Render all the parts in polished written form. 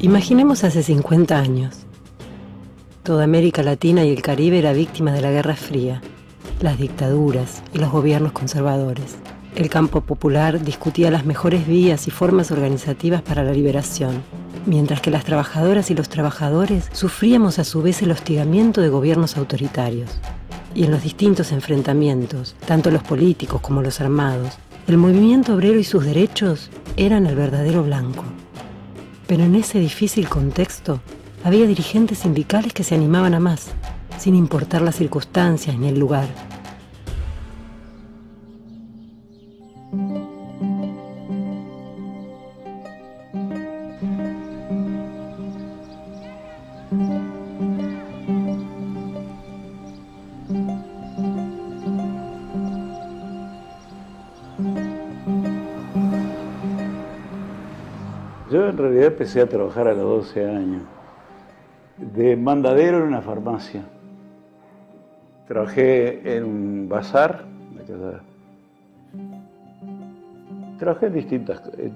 Imaginemos hace 50 años. Toda América Latina y el Caribe era víctima de la Guerra Fría, las dictaduras y los gobiernos conservadores. El campo popular discutía las mejores vías y formas organizativas para la liberación, mientras que las trabajadoras y los trabajadores sufríamos a su vez el hostigamiento de gobiernos autoritarios. Y en los distintos enfrentamientos, tanto los políticos como los armados, el movimiento obrero y sus derechos eran el verdadero blanco. Pero en ese difícil contexto, había dirigentes sindicales que se animaban a más, sin importar las circunstancias ni el lugar. Yo en realidad empecé a trabajar a los 12 años, de mandadero en una farmacia. Trabajé en un bazar, trabajé en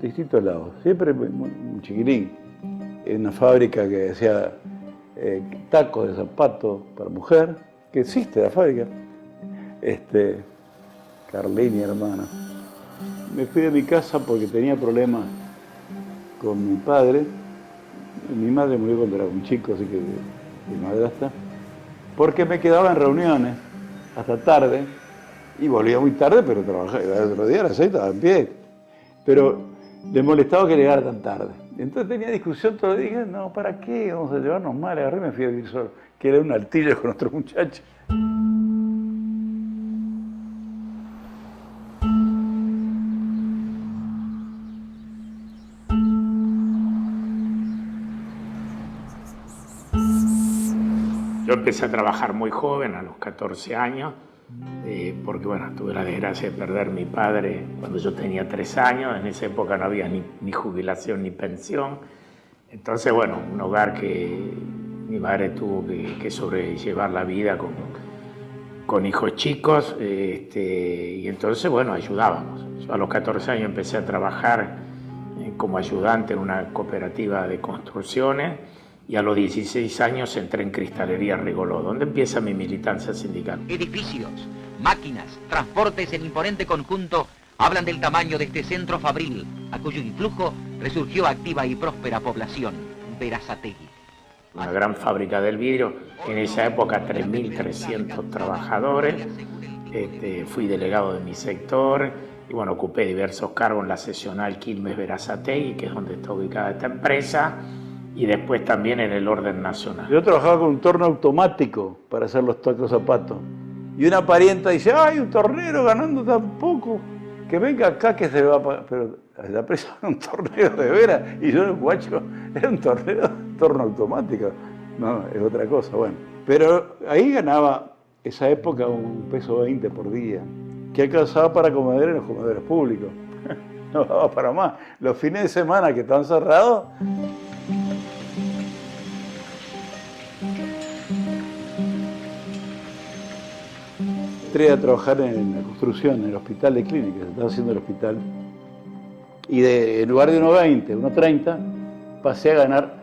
distintos lados, siempre muy chiquitín, en una fábrica que hacía tacos de zapatos para mujer, que existe la fábrica, Carlín, mi hermana. Me fui de mi casa porque tenía problemas con mi padre. Mi madre murió cuando era un chico, así que mi madrastra, porque me quedaba en reuniones hasta tarde y volvía muy tarde, pero trabajaba. El otro día a las 6 estaba en pie. Pero le molestaba que llegara tan tarde. Entonces tenía discusión todo el día. Dije, no, ¿para qué? Vamos a llevarnos mal. Agarré y me fui a vivir solo, que era un altillo con otro muchacho. Yo empecé a trabajar muy joven, a los 14 años, porque bueno, tuve la desgracia de perder a mi padre cuando yo tenía 3 años. En esa época no había ni jubilación ni pensión. Entonces, bueno, un hogar que mi madre tuvo que sobrellevar la vida con hijos chicos, y entonces, bueno, ayudábamos. Yo a los 14 años empecé a trabajar como ayudante en una cooperativa de construcciones. Y a los 16 años entré en Cristalería Rigoló, donde empieza mi militancia sindical. Edificios, máquinas, transportes en imponente conjunto hablan del tamaño de este centro fabril, a cuyo influjo resurgió activa y próspera población, Berazategui. Una gran fábrica del vidrio, en esa época 3.300 trabajadores. Fui delegado de mi sector y bueno, ocupé diversos cargos en la seccional Quilmes Berazategui, que es donde está ubicada esta empresa. Y después también en el orden nacional. Yo trabajaba con un torno automático para hacer los tacos zapatos. Y una parienta dice, ¡ay, un tornero ganando tan poco! Que venga acá que se va a pagar. Pero la empresa era un tornero de veras. Y yo, guacho, era un torno automático. No, es otra cosa, bueno. Pero ahí ganaba, esa época, $1.20 por día. Que alcanzaba para comer en los comedores públicos. No daba para más. Los fines de semana que estaban cerrados, entré a trabajar en la construcción, en el hospital de clínicas, estaba haciendo el hospital. Y en lugar de 1.20, 1.30, pasé a ganar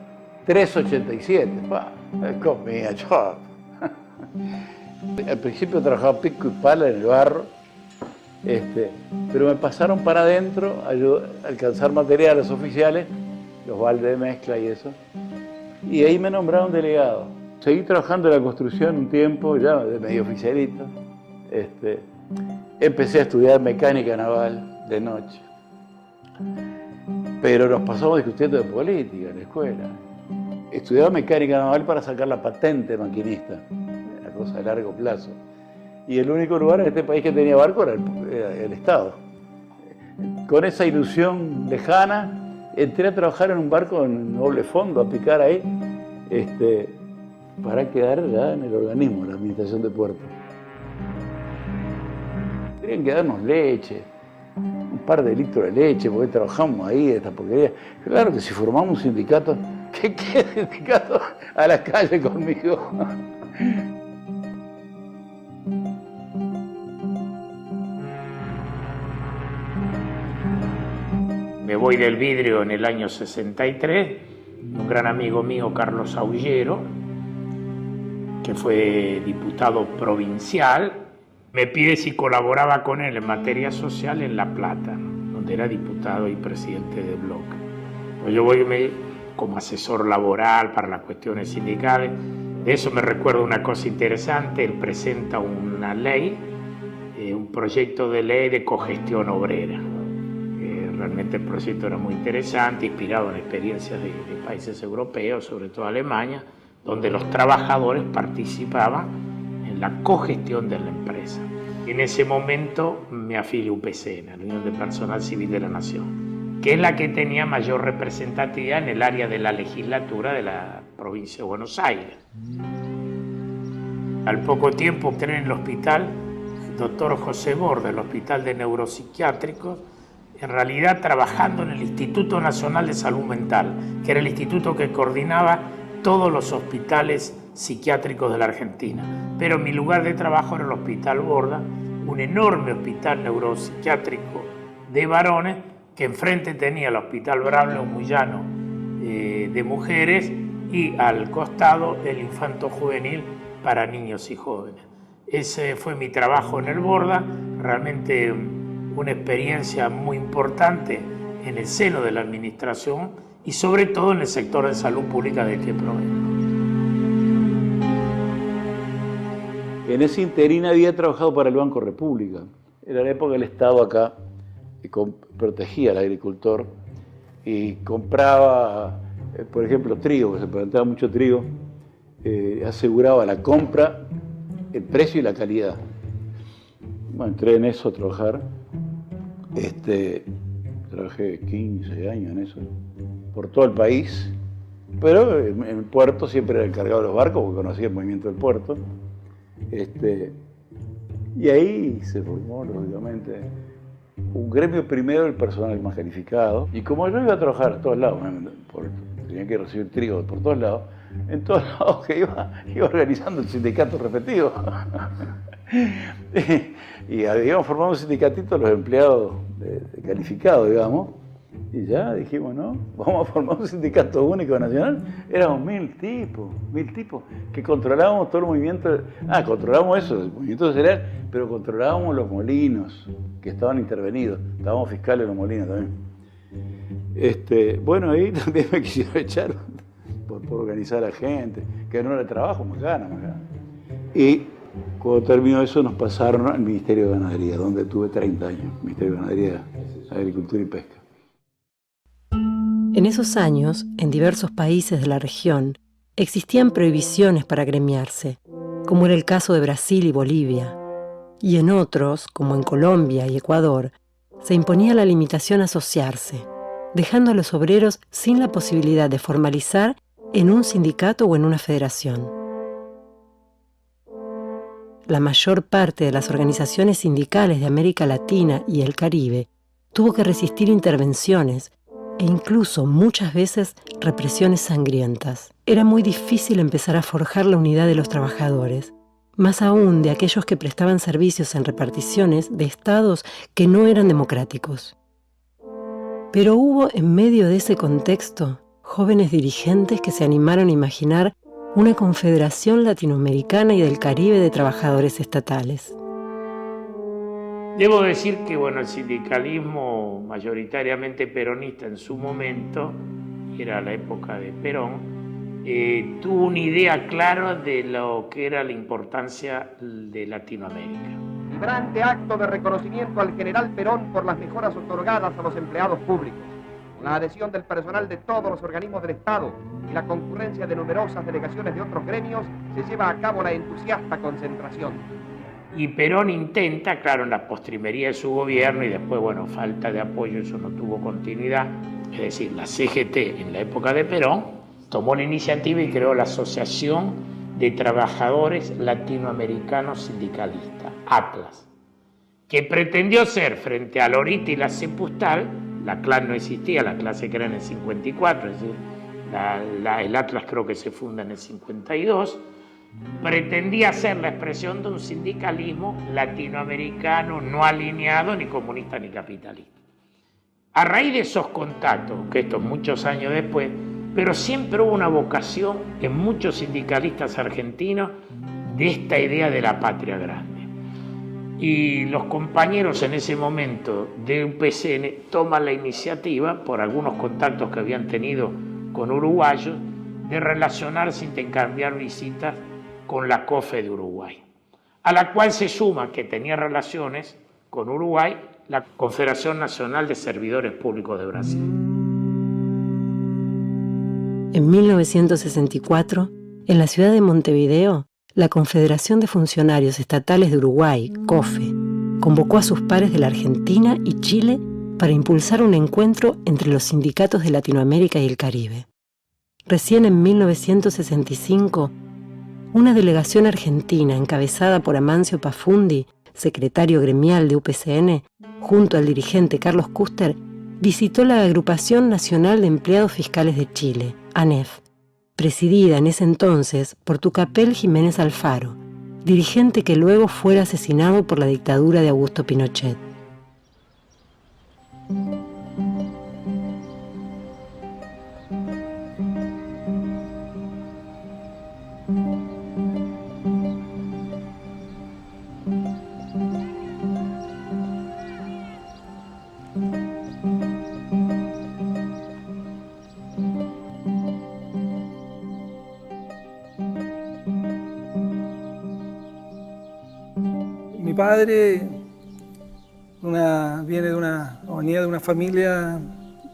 3.87. Comía yo. Al principio trabajaba pico y pala en el barro, pero me pasaron para adentro a alcanzar materiales oficiales, los baldes de mezcla y eso. Y ahí me nombraron delegado. Seguí trabajando en la construcción un tiempo, ya de medio oficialito. Empecé a estudiar mecánica naval de noche, pero nos pasamos discutiendo de política en la escuela. Estudiaba mecánica naval para sacar la patente de maquinista, una cosa de largo plazo, y el único lugar en este país que tenía barco era el Estado. Con esa ilusión lejana entré a trabajar en un barco en doble fondo, a picar ahí, para quedar ya en el organismo, la administración de puertos. Tenían que darnos leche, un par de litros de leche, porque trabajamos ahí, esta porquería. Claro que si formamos un sindicato, ¿qué sindicato? A la calle conmigo. Me voy del vidrio en el año 63, un gran amigo mío, Carlos Aullero, que fue diputado provincial, me pide si colaboraba con él en materia social en La Plata, donde era diputado y presidente de bloque. Pues yo voy como asesor laboral para las cuestiones sindicales. De eso me recuerdo una cosa interesante: él presenta una ley, un proyecto de ley de cogestión obrera. Realmente el proyecto era muy interesante, inspirado en experiencias de países europeos, sobre todo Alemania, donde los trabajadores participaban en la cogestión de la empresa. En ese momento me afilié a UPCN, a la Unión de Personal Civil de la Nación, que es la que tenía mayor representatividad en el área de la legislatura de la provincia de Buenos Aires. Al poco tiempo entré en el hospital Dr. José Borda, el Hospital de Neuropsiquiátricos, en realidad trabajando en el Instituto Nacional de Salud Mental, que era el instituto que coordinaba todos los hospitales psiquiátricos de la Argentina. Pero mi lugar de trabajo era el Hospital Borda, un enorme hospital neuropsiquiátrico de varones, que enfrente tenía el Hospital Braulio Moyano de mujeres, y al costado el Infanto Juvenil para niños y jóvenes. Ese fue mi trabajo en el Borda, realmente una experiencia muy importante en el seno de la administración y sobre todo en el sector de salud pública del que provengo. En ese interín había trabajado para el Banco República. Era la época del Estado acá, que protegía al agricultor y compraba, por ejemplo, trigo, que se plantaba mucho trigo, aseguraba la compra, el precio y la calidad. Bueno, entré en eso a trabajar. Trabajé 15 años en eso, por todo el país, pero en el puerto siempre era el encargado de los barcos, porque conocía el movimiento del puerto. Y ahí se formó, lógicamente, un gremio primero del personal más calificado. Y como yo iba a trabajar a todos lados, tenía que recibir trigo por todos lados, en todos lados que iba organizando el sindicato repetido. Y habíamos formado un sindicatito los empleados calificados, digamos, y ya dijimos, no, vamos a formar un sindicato único nacional. Éramos 1000 tipos, que controlábamos todo el movimiento, controlábamos eso, el movimiento cereal, pero controlábamos los molinos que estaban intervenidos, estábamos fiscales de los molinos también. Bueno, ahí también me quisieron echar por organizar a gente, que no era trabajo, más ganas. Y cuando terminó eso nos pasaron al Ministerio de Ganadería, donde tuve 30 años, Ministerio de Ganadería, Agricultura y Pesca. En esos años, en diversos países de la región, existían prohibiciones para agremiarse, como era el caso de Brasil y Bolivia. Y en otros, como en Colombia y Ecuador, se imponía la limitación a asociarse, dejando a los obreros sin la posibilidad de formalizar en un sindicato o en una federación. La mayor parte de las organizaciones sindicales de América Latina y el Caribe tuvo que resistir intervenciones e incluso muchas veces represiones sangrientas. Era muy difícil empezar a forjar la unidad de los trabajadores, más aún de aquellos que prestaban servicios en reparticiones de estados que no eran democráticos. Pero hubo en medio de ese contexto jóvenes dirigentes que se animaron a imaginar una confederación latinoamericana y del Caribe de trabajadores estatales. Debo decir que el sindicalismo mayoritariamente peronista en su momento, era la época de Perón, tuvo una idea clara de lo que era la importancia de Latinoamérica. Vibrante acto de reconocimiento al general Perón por las mejoras otorgadas a los empleados públicos, la adhesión del personal de todos los organismos del Estado y la concurrencia de numerosas delegaciones de otros gremios, se lleva a cabo la entusiasta concentración. Y Perón intenta, claro, en la postrimería de su gobierno, y después, falta de apoyo, eso no tuvo continuidad, es decir, la CGT en la época de Perón tomó la iniciativa y creó la Asociación de Trabajadores Latinoamericanos Sindicalistas, ATLAS, que pretendió ser, frente a Lorita y la CEPUSTAL, la CLAN no existía, la CLAN se crea en el 54, es decir, el Atlas creo que se funda en el 52, pretendía ser la expresión de un sindicalismo latinoamericano no alineado ni comunista ni capitalista. A raíz de esos contactos, que estos muchos años después, pero siempre hubo una vocación en muchos sindicalistas argentinos de esta idea de la patria grande. Y los compañeros en ese momento de UPCN toman la iniciativa, por algunos contactos que habían tenido con uruguayos, de relacionarse, intercambiar visitas con la COFE de Uruguay, a la cual se suma que tenía relaciones con Uruguay la Confederación Nacional de Servidores Públicos de Brasil. En 1964, en la ciudad de Montevideo, la Confederación de Funcionarios Estatales de Uruguay, COFE, convocó a sus pares de la Argentina y Chile para impulsar un encuentro entre los sindicatos de Latinoamérica y el Caribe. Recién en 1965, una delegación argentina encabezada por Amancio Pafundi, secretario gremial de UPCN, junto al dirigente Carlos Custer, visitó la Agrupación Nacional de Empleados Fiscales de Chile, ANEF, presidida en ese entonces por Tucapel Jiménez Alfaro, dirigente que luego fuera asesinado por la dictadura de Augusto Pinochet. Mi padre venía de una familia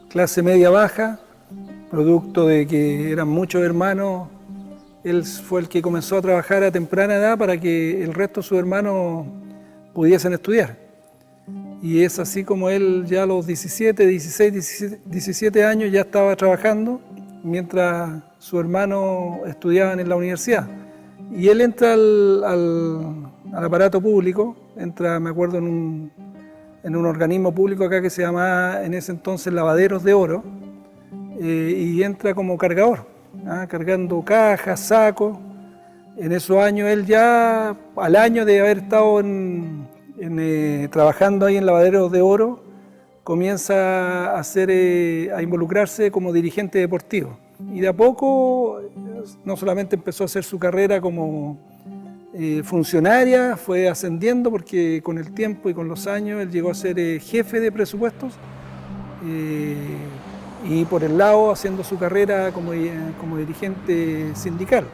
clase media baja, producto de que eran muchos hermanos. Él fue el que comenzó a trabajar a temprana edad para que el resto de sus hermanos pudiesen estudiar. Y es así como él ya a los 17 años ya estaba trabajando, mientras sus hermanos estudiaban en la universidad. Y él entra al aparato público, entra, me acuerdo, en un organismo público acá que se llamaba en ese entonces Lavaderos de Oro, y entra como cargador, cargando cajas, sacos. En esos años él ya, al año de haber estado trabajando ahí en Lavaderos de Oro, comienza a involucrarse como dirigente deportivo. Y de a poco, no solamente empezó a hacer su carrera como funcionaria, fue ascendiendo porque con el tiempo y con los años él llegó a ser jefe de presupuestos, y por el lado haciendo su carrera como dirigente sindical.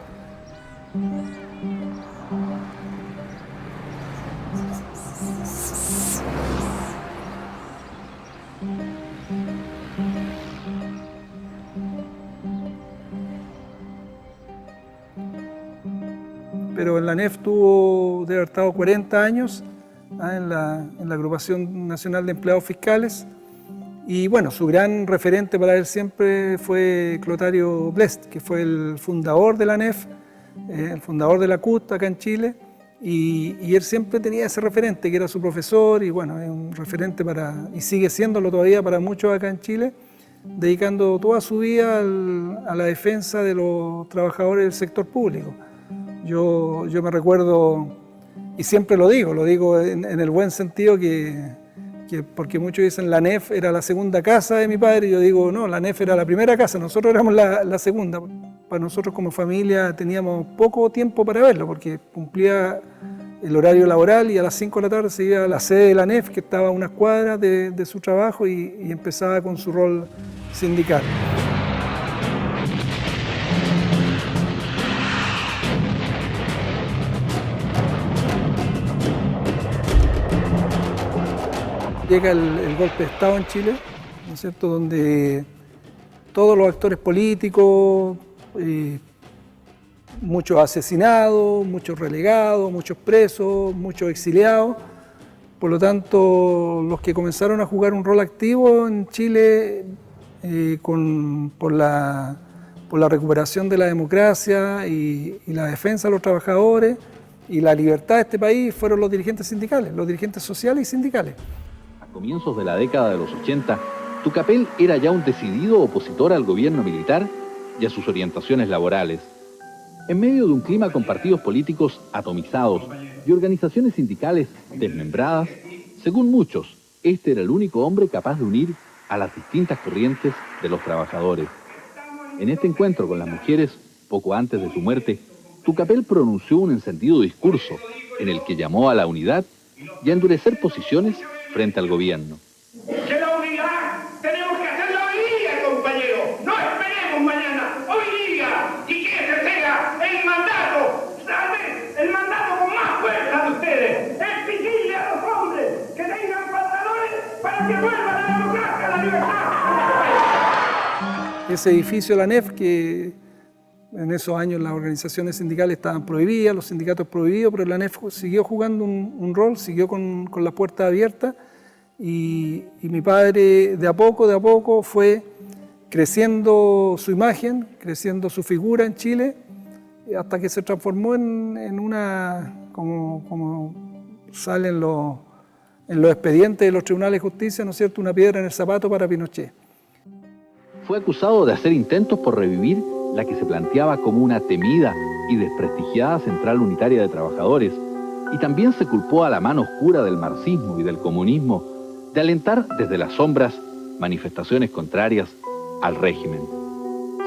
Pero en la ANEF debe haber estado 40 años en la Agrupación Nacional de Empleados Fiscales. Y bueno, su gran referente para él siempre fue Clotario Blest, que fue el fundador de la ANEF, el fundador de la CUT acá en Chile. Y él siempre tenía ese referente, que era su profesor, y bueno, es un referente y sigue siéndolo todavía para muchos acá en Chile, dedicando toda su vida a la defensa de los trabajadores del sector público. Yo me recuerdo, y siempre lo digo en el buen sentido, que porque muchos dicen la ANEF era la segunda casa de mi padre, y yo digo, no, la ANEF era la primera casa, nosotros éramos la segunda. Para nosotros como familia teníamos poco tiempo para verlo, porque cumplía el horario laboral y a las 5 de la tarde se iba a la sede de la ANEF, que estaba a unas cuadras de su trabajo, y empezaba con su rol sindical. Llega el golpe de Estado en Chile, ¿no es cierto?, donde todos los actores políticos, muchos asesinados, muchos relegados, muchos presos, muchos exiliados. Por lo tanto, los que comenzaron a jugar un rol activo en Chile por la recuperación de la democracia y la defensa de los trabajadores y la libertad de este país fueron los dirigentes sindicales, los dirigentes sociales y sindicales. A comienzos de la década de los 80, Tucapel era ya un decidido opositor al gobierno militar y a sus orientaciones laborales. En medio de un clima con partidos políticos atomizados y organizaciones sindicales desmembradas, según muchos, este era el único hombre capaz de unir a las distintas corrientes de los trabajadores. En este encuentro con las mujeres, poco antes de su muerte, Tucapel pronunció un encendido discurso en el que llamó a la unidad y a endurecer posiciones frente al gobierno. Que la unidad tenemos que hacerla hoy día, compañeros. No esperemos mañana, hoy día. Y que ese sea el mandato, ¿saben? El mandato con más fuerza de ustedes. Exigirle a los hombres que tengan pantalones para que vuelva la democracia, la libertad. Ese edificio de la ANEF, que en esos años las organizaciones sindicales estaban prohibidas, los sindicatos prohibidos, pero la ANEF siguió jugando un rol, siguió con las puertas abiertas y mi padre de a poco fue creciendo su imagen, creciendo su figura en Chile, hasta que se transformó en una, como sale en los expedientes de los tribunales de justicia, ¿no es cierto?, una piedra en el zapato para Pinochet. Fue acusado de hacer intentos por revivir la que se planteaba como una temida y desprestigiada Central Unitaria de Trabajadores, y también se culpó a la mano oscura del marxismo y del comunismo de alentar desde las sombras manifestaciones contrarias al régimen.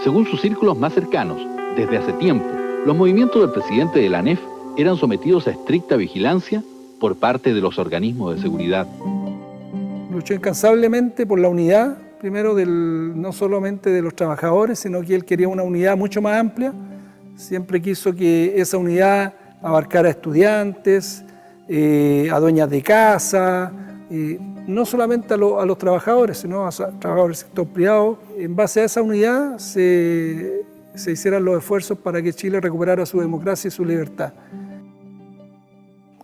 Según sus círculos más cercanos, desde hace tiempo, los movimientos del presidente de la ANEF eran sometidos a estricta vigilancia por parte de los organismos de seguridad. Luchó incansablemente por la unidad, primero no solamente de los trabajadores, sino que él quería una unidad mucho más amplia. Siempre quiso que esa unidad abarcara a estudiantes, a dueñas de casa, no solamente a los trabajadores, sino a trabajadores del sector privado. En base a esa unidad se hicieran los esfuerzos para que Chile recuperara su democracia y su libertad.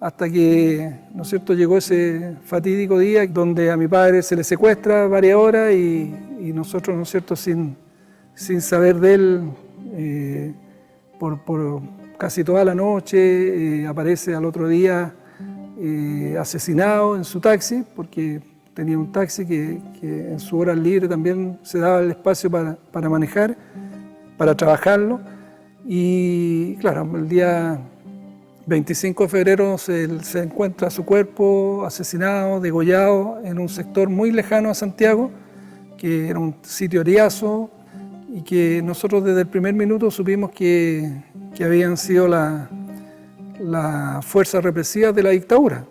Hasta que, ¿no es cierto?, llegó ese fatídico día donde a mi padre se le secuestra varias horas y nosotros, ¿no es cierto?, sin saber de él, por casi toda la noche, aparece al otro día asesinado en su taxi, porque tenía un taxi que en su hora libre también se daba el espacio para manejar, para trabajarlo. Y claro, el día 25 de febrero se encuentra su cuerpo asesinado, degollado, en un sector muy lejano a Santiago, que era un sitio eriazo, y que nosotros desde el primer minuto supimos que habían sido las fuerzas represivas de la dictadura.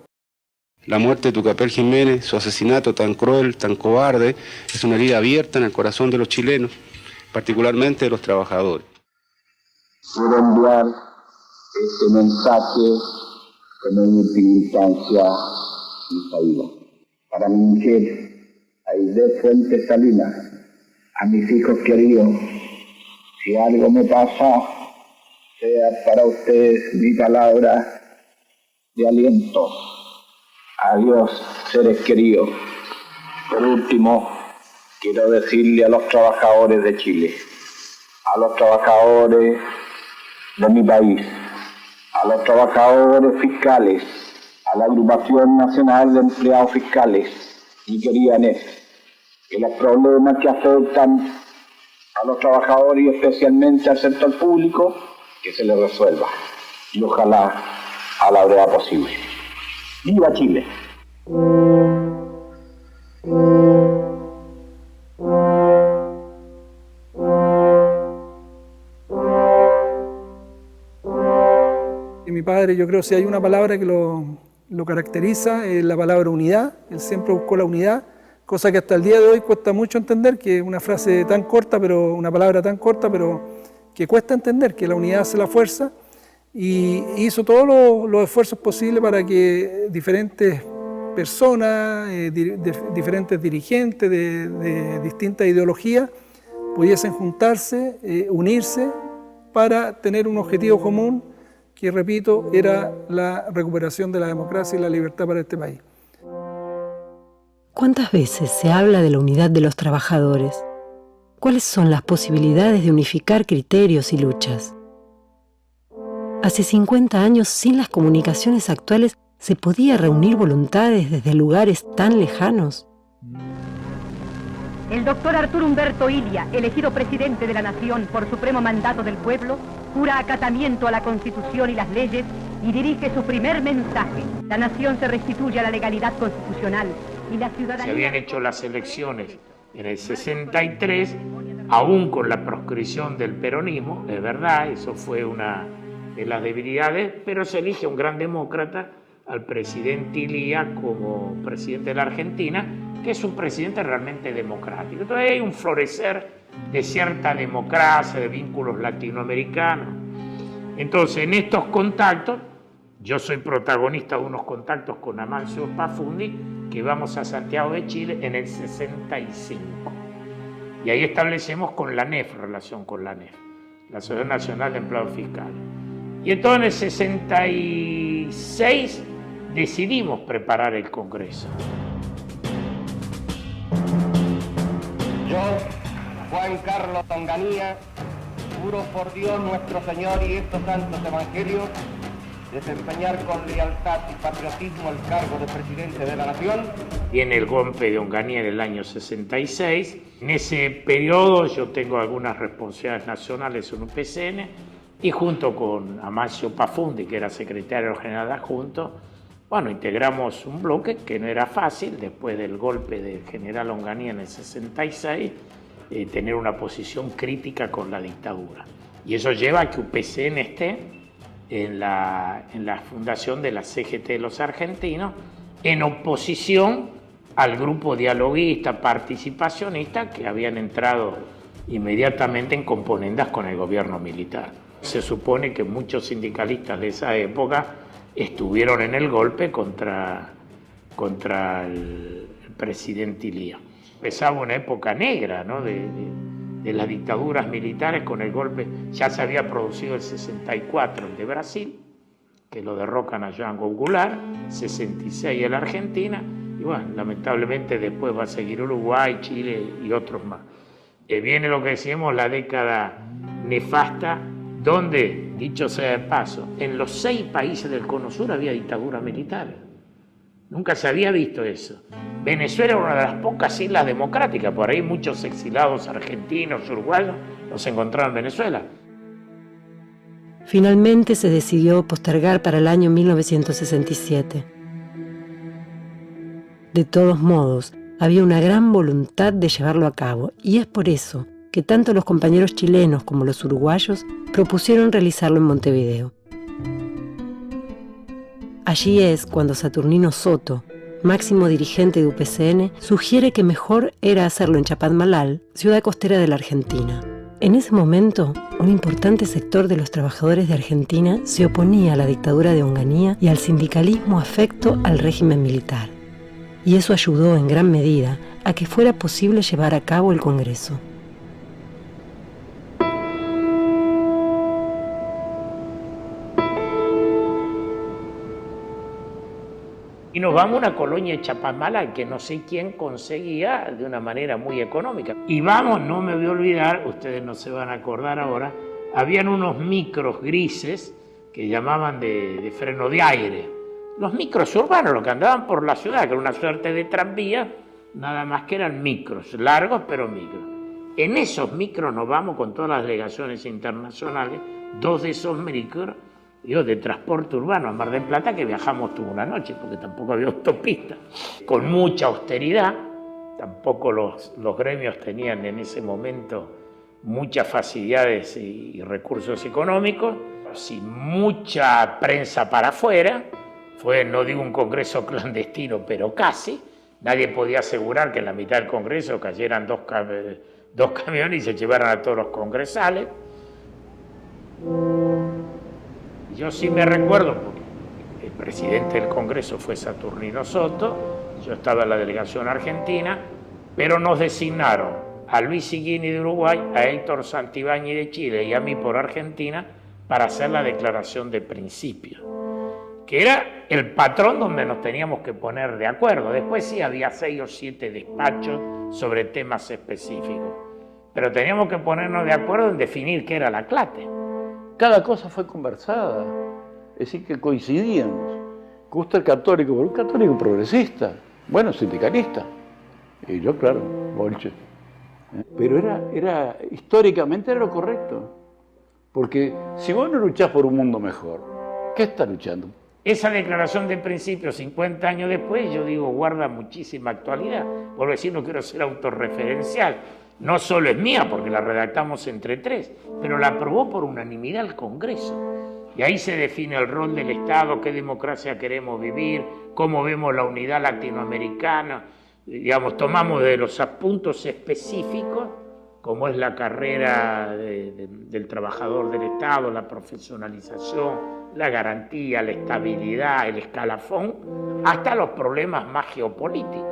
La muerte de Tucapel Jiménez, su asesinato tan cruel, tan cobarde, es una herida abierta en el corazón de los chilenos, particularmente de los trabajadores. Quiero enviar este mensaje como en última instancia mi salida. Para mi mujer, Aide Fuentes Salinas, a mis hijos queridos, si algo me pasa, sea para ustedes mi palabra de aliento. Adiós, seres queridos. Por último, quiero decirle a los trabajadores de Chile, a los trabajadores de mi país, a los trabajadores fiscales, a la Agrupación Nacional de Empleados Fiscales, mi querida ANEF, que los problemas que afectan a los trabajadores y especialmente al sector público, que se les resuelva. Y ojalá a la brevedad posible. ¡Viva Chile! Mi padre, yo creo que si hay una palabra que lo caracteriza, es la palabra unidad. Él siempre buscó la unidad, cosa que hasta el día de hoy cuesta mucho entender, que es una frase tan corta, pero una palabra tan corta, pero que cuesta entender, que la unidad hace la fuerza, y hizo todos los esfuerzos posibles para que diferentes personas, diferentes dirigentes de distintas ideologías pudiesen juntarse, unirse para tener un objetivo común que, repito, era la recuperación de la democracia y la libertad para este país. ¿Cuántas veces se habla de la unidad de los trabajadores? ¿Cuáles son las posibilidades de unificar criterios y luchas? Hace 50 años, sin las comunicaciones actuales, ¿se podía reunir voluntades desde lugares tan lejanos? El doctor Arturo Humberto Ilia, elegido presidente de la Nación por supremo mandato del pueblo, jura acatamiento a la Constitución y las leyes y dirige su primer mensaje. La Nación se restituye a la legalidad constitucional y la ciudadanía... Se habían hecho las elecciones en el 63 aún con la proscripción del peronismo, es verdad, eso fue una de las debilidades, pero se elige a un gran demócrata, al presidente Ilía, como presidente de la Argentina, que es un presidente realmente democrático. Entonces hay un florecer de cierta democracia, de vínculos latinoamericanos. Entonces, en estos contactos, yo soy protagonista de unos contactos con Amancio Pafundi, que vamos a Santiago de Chile en el 65. Y ahí establecemos con la ANEF, relación con la ANEF, la Asociación Nacional de Empleados Fiscales. Y entonces en el 66 decidimos preparar el Congreso. Yo, Juan Carlos Onganía, juro por Dios nuestro Señor y estos santos evangelios, desempeñar con lealtad y patriotismo el cargo de presidente de la Nación. Viene el golpe de Onganía en el año 66. En ese periodo yo tengo algunas responsabilidades nacionales en UPCN y junto con Amancio Pafundi, que era secretario general adjunto, bueno, integramos un bloque que no era fácil después del golpe del general Onganía en el 66, tener una posición crítica con la dictadura. Y eso lleva a que UPCN esté en la fundación de la CGT de los argentinos, en oposición al grupo dialoguista, participacionista, que habían entrado inmediatamente en componendas con el gobierno militar. Se supone que muchos sindicalistas de esa época estuvieron en el golpe contra el presidente Ilía. Empezaba una época negra, ¿no?, de las dictaduras militares con el golpe. Ya se había producido el 64 el de Brasil, que lo derrocan a Django Goulart, 66 en la Argentina, y bueno, lamentablemente después va a seguir Uruguay, Chile y otros más. Viene lo que decimos la década nefasta, donde, dicho sea de paso, en los 6 países del Cono Sur había dictadura militar. Nunca se había visto eso. Venezuela era una de las pocas islas democráticas, por ahí muchos exilados argentinos, uruguayos, los encontraron en Venezuela. Finalmente se decidió postergar para el año 1967. De todos modos, había una gran voluntad de llevarlo a cabo, y es por eso que tanto los compañeros chilenos como los uruguayos propusieron realizarlo en Montevideo. Allí es cuando Saturnino Soto, máximo dirigente de UPCN, sugiere que mejor era hacerlo en Chapadmalal, ciudad costera de la Argentina. En ese momento, un importante sector de los trabajadores de Argentina se oponía a la dictadura de Onganía y al sindicalismo afecto al régimen militar. Y eso ayudó en gran medida a que fuera posible llevar a cabo el Congreso. Y nos vamos a una colonia de Chapadmalal que no sé quién conseguía de una manera muy económica. Y vamos, no me voy a olvidar, ustedes no se van a acordar ahora, habían unos micros grises que llamaban de freno de aire. Los micros urbanos, los que andaban por la ciudad, que era una suerte de tranvía, nada más que eran micros, largos pero micros. En esos micros nos vamos con todas las delegaciones internacionales, 2 de esos micros, de transporte urbano a Mar del Plata, que viajamos toda una noche, porque tampoco había autopista, con mucha austeridad. Tampoco los gremios tenían en ese momento muchas facilidades y recursos económicos, sin mucha prensa para afuera. Fue, no digo un congreso clandestino, pero casi. Nadie podía asegurar que en la mitad del congreso cayeran dos camiones y se llevaran a todos los congresales. Yo sí me recuerdo, porque el presidente del Congreso fue Saturnino Soto, yo estaba en la delegación argentina, pero nos designaron a Luis Higuini de Uruguay, a Héctor Santibáñez de Chile y a mí por Argentina para hacer la declaración de principio, que era el patrón donde nos teníamos que poner de acuerdo. Después sí había 6 o 7 despachos sobre temas específicos, pero teníamos que ponernos de acuerdo en definir qué era la CLATE. Cada cosa fue conversada, es decir, que coincidíamos. Gusta el católico, pero un católico progresista, bueno, sindicalista. Y yo, claro, bolche. Pero históricamente era lo correcto. Porque si vos no luchás por un mundo mejor, ¿qué estás luchando? Esa declaración de principio, 50 años después, yo digo, guarda muchísima actualidad. Vuelvo a decir, no quiero ser autorreferencial, no solo es mía, porque la redactamos entre 3, pero la aprobó por unanimidad el Congreso. Y ahí se define el rol del Estado, qué democracia queremos vivir, cómo vemos la unidad latinoamericana. Digamos, tomamos de los puntos específicos, como es la carrera del trabajador del Estado, la profesionalización, la garantía, la estabilidad, el escalafón, hasta los problemas más geopolíticos.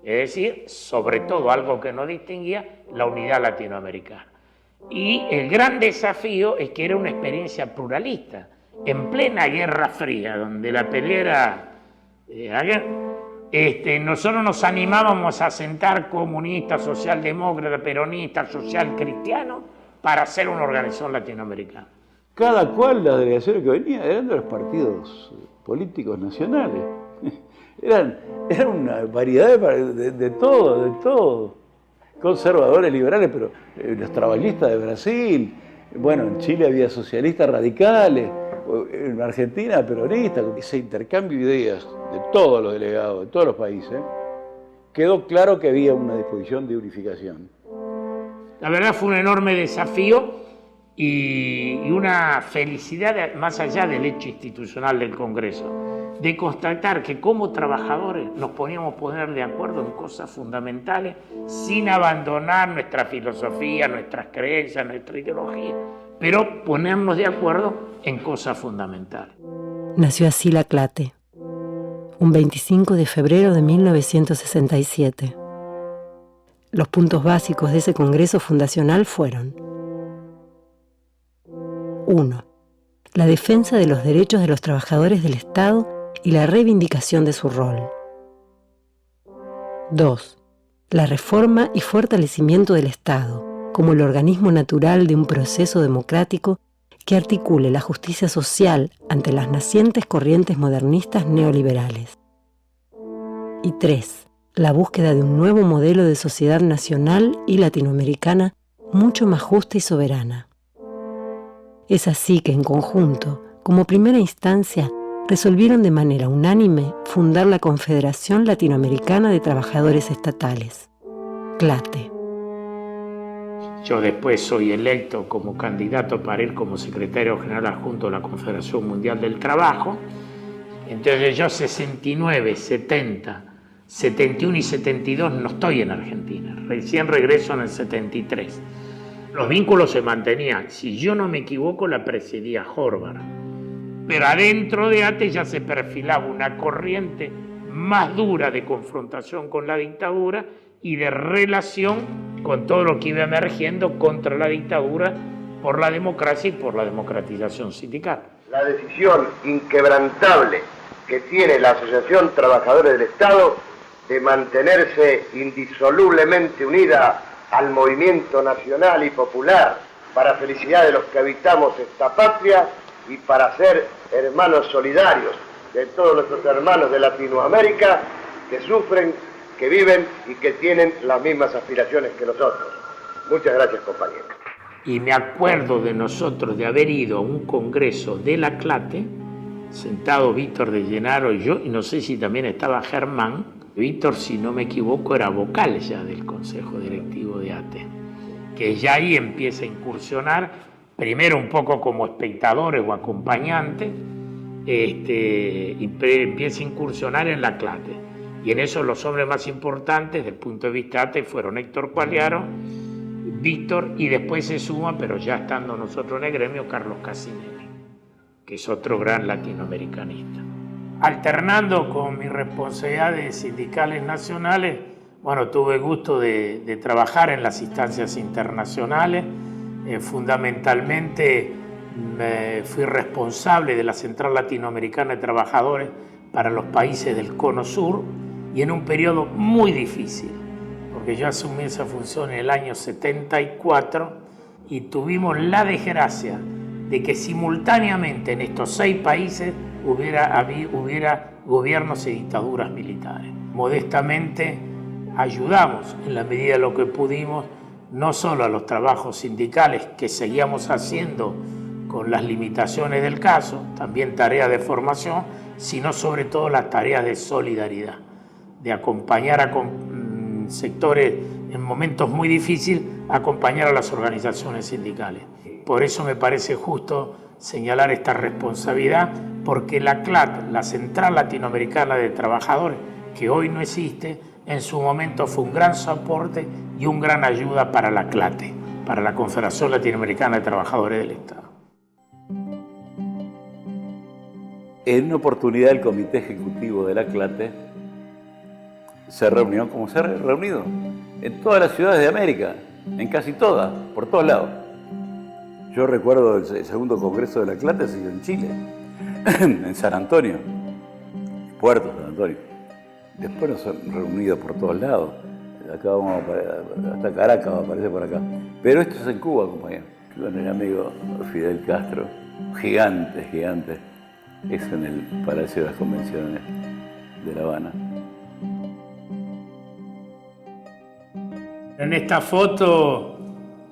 Es decir, sobre todo algo que nos distinguía, la unidad latinoamericana. Y el gran desafío es que era una experiencia pluralista, en plena Guerra Fría, donde la pelea era... nosotros nos animábamos a sentar comunistas, socialdemócratas, peronistas, social cristianos para hacer una organización latinoamericana. Cada cual, las delegaciones que venían eran de los partidos políticos nacionales. Eran una variedad de todo. Conservadores, liberales, pero los traballistas de Brasil. Bueno, en Chile había socialistas radicales, en Argentina peronistas. Ese intercambio de ideas de todos los delegados, de todos los países, quedó claro que había una disposición de unificación. La verdad fue un enorme desafío y una felicidad más allá del hecho institucional del Congreso, de constatar que como trabajadores nos poníamos a poner de acuerdo en cosas fundamentales sin abandonar nuestra filosofía, nuestras creencias, nuestra ideología, pero ponernos de acuerdo en cosas fundamentales. Nació así la CLATE, un 25 de febrero de 1967. Los puntos básicos de ese congreso fundacional fueron: 1. La defensa de los derechos de los trabajadores del Estado y la reivindicación de su rol. 2. La reforma y fortalecimiento del Estado como el organismo natural de un proceso democrático que articule la justicia social ante las nacientes corrientes modernistas neoliberales. Y 3. La búsqueda de un nuevo modelo de sociedad nacional y latinoamericana mucho más justa y soberana. Es así que en conjunto, como primera instancia, resolvieron de manera unánime fundar la Confederación Latinoamericana de Trabajadores Estatales, CLATE. Yo después soy electo como candidato para ir como secretario general adjunto de la Confederación Mundial del Trabajo. Entonces yo 69, 70, 71 y 72 no estoy en Argentina, recién regreso en el 73. Los vínculos se mantenían, si yo no me equivoco la presidía Horvath, pero adentro de ATE ya se perfilaba una corriente más dura de confrontación con la dictadura y de relación con todo lo que iba emergiendo contra la dictadura por la democracia y por la democratización sindical. La decisión inquebrantable que tiene la Asociación Trabajadores del Estado de mantenerse indisolublemente unida al movimiento nacional y popular para felicidad de los que habitamos esta patria y para ser hermanos solidarios de todos nuestros hermanos de Latinoamérica que sufren, que viven y que tienen las mismas aspiraciones que nosotros. Muchas gracias, compañeros. Y me acuerdo de nosotros de haber ido a un congreso de la CLATE, sentado Víctor de Llenaro y yo, y no sé si también estaba Germán. Víctor, si no me equivoco, era vocal ya del Consejo Directivo de ATE, que ya ahí empieza a incursionar, primero un poco como espectadores o acompañantes, empieza a incursionar en la CLATE. Y en eso los hombres más importantes desde el punto de vista ATE fueron Héctor Quagliaro, Víctor, y después se suma, pero ya estando nosotros en el gremio, Carlos Casinelli, que es otro gran latinoamericanista. Alternando con mis responsabilidades sindicales nacionales, bueno, tuve el gusto de trabajar en las instancias internacionales. Fundamentalmente fui responsable de la Central Latinoamericana de Trabajadores para los países del Cono Sur y en un periodo muy difícil, porque yo asumí esa función en el año 74 y tuvimos la desgracia de que simultáneamente en estos 6 países hubiera gobiernos y dictaduras militares. Modestamente ayudamos en la medida de lo que pudimos, no solo a los trabajos sindicales que seguíamos haciendo con las limitaciones del caso, también tareas de formación, sino sobre todo las tareas de solidaridad, de acompañar a sectores en momentos muy difíciles, acompañar a las organizaciones sindicales. Por eso me parece justo señalar esta responsabilidad, porque la CLAT, la Central Latinoamericana de Trabajadores, que hoy no existe, en su momento fue un gran soporte y una gran ayuda para la CLATE, para la Confederación Latinoamericana de Trabajadores del Estado. En una oportunidad el Comité Ejecutivo de la CLATE se reunió como se ha reunido en todas las ciudades de América, en casi todas, por todos lados. Yo recuerdo el segundo congreso de la CLATE se hizo en Chile, en San Antonio, Puerto San Antonio. Después nos han reunido por todos lados. Acá vamos hasta Caracas, aparece por acá. Pero esto es en Cuba, compañero. Con el amigo Fidel Castro, gigante, gigante. Es en el Palacio de las Convenciones de La Habana. En esta foto,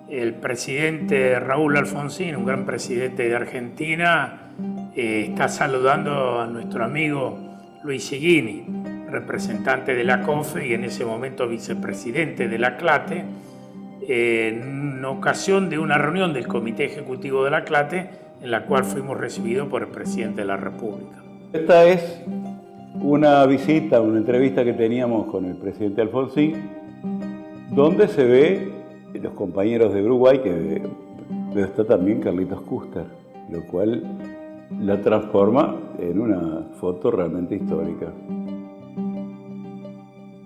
el presidente Raúl Alfonsín, un gran presidente de Argentina, está saludando a nuestro amigo Luis Seguini, representante de la COFE y en ese momento vicepresidente de la CLATE, en ocasión de una reunión del Comité Ejecutivo de la CLATE, en la cual fuimos recibidos por el presidente de la República. Esta es una visita, una entrevista que teníamos con el presidente Alfonsín, donde se ve los compañeros de Uruguay, que está también Carlitos Custer, lo cual la transforma en una foto realmente histórica.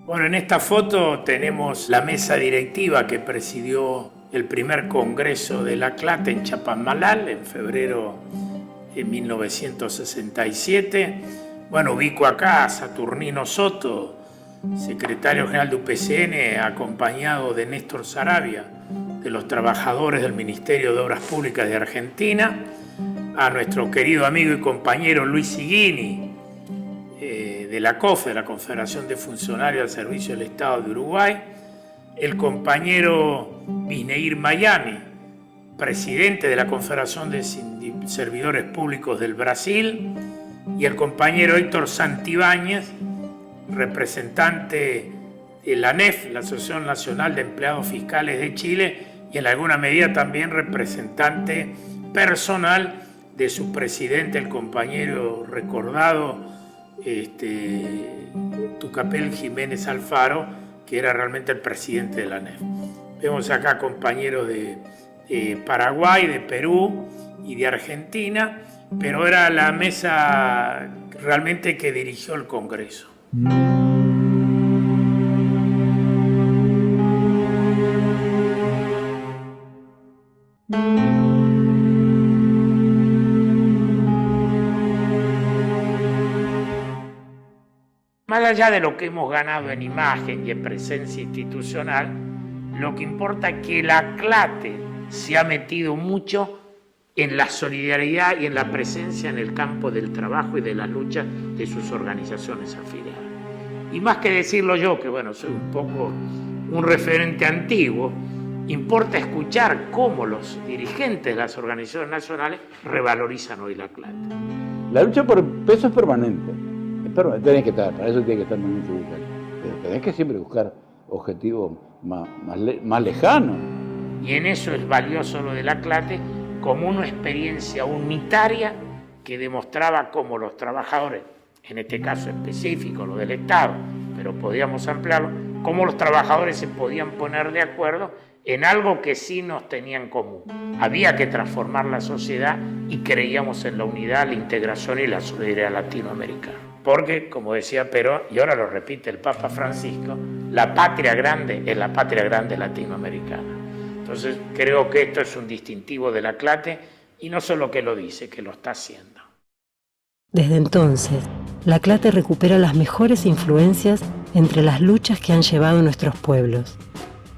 Bueno, en esta foto tenemos la mesa directiva que presidió el primer congreso de la CLATE en Chapadmalal en febrero de 1967. Bueno, ubico acá a Saturnino Soto, secretario general de UPCN, acompañado de Néstor Sarabia, de los trabajadores del Ministerio de Obras Públicas de Argentina, a nuestro querido amigo y compañero Luis Seguini, de la COFE, de la Confederación de Funcionarios al Servicio del Estado de Uruguay, el compañero Bisneir Mayani, presidente de la Confederación de Servidores Públicos del Brasil, y el compañero Héctor Santibáñez, representante de la ANEF, la Asociación Nacional de Empleados Fiscales de Chile, y en alguna medida también representante personal de su presidente, el compañero recordado Tucapel Jiménez Alfaro, que era realmente el presidente de la ANEF. Vemos acá compañeros de Paraguay, de Perú y de Argentina, pero era la mesa realmente que dirigió el Congreso. Más allá de lo que hemos ganado en imagen y en presencia institucional, lo que importa es que la CLATE se ha metido mucho en la solidaridad y en la presencia en el campo del trabajo y de la lucha de sus organizaciones afiliadas. Y más que decirlo yo, que bueno, soy un poco un referente antiguo, importa escuchar cómo los dirigentes de las organizaciones nacionales revalorizan hoy la CLATE. La lucha por el peso es permanente. Tenés que estar, para eso tiene que estar permanente. Pero tenés que siempre buscar objetivos más lejanos. Y en eso es valioso lo de la CLATE como una experiencia unitaria que demostraba cómo los trabajadores, en este caso específico, lo del Estado, pero podíamos ampliarlo, cómo los trabajadores se podían poner de acuerdo en algo que sí nos tenía en común. Había que transformar la sociedad y creíamos en la unidad, la integración y la solidaridad latinoamericana. Porque, como decía Perón, y ahora lo repite el Papa Francisco, la patria grande es la patria grande latinoamericana. Entonces, creo que esto es un distintivo de la CLATE, y no solo que lo dice, que lo está haciendo. Desde entonces, la CLATE recupera las mejores influencias entre las luchas que han llevado nuestros pueblos,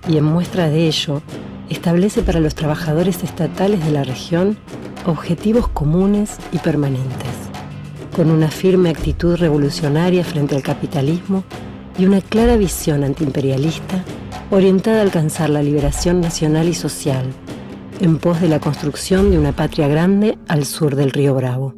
y en muestra de ello, establece para los trabajadores estatales de la región objetivos comunes y permanentes, con una firme actitud revolucionaria frente al capitalismo y una clara visión antiimperialista orientada a alcanzar la liberación nacional y social, en pos de la construcción de una patria grande al sur del Río Bravo.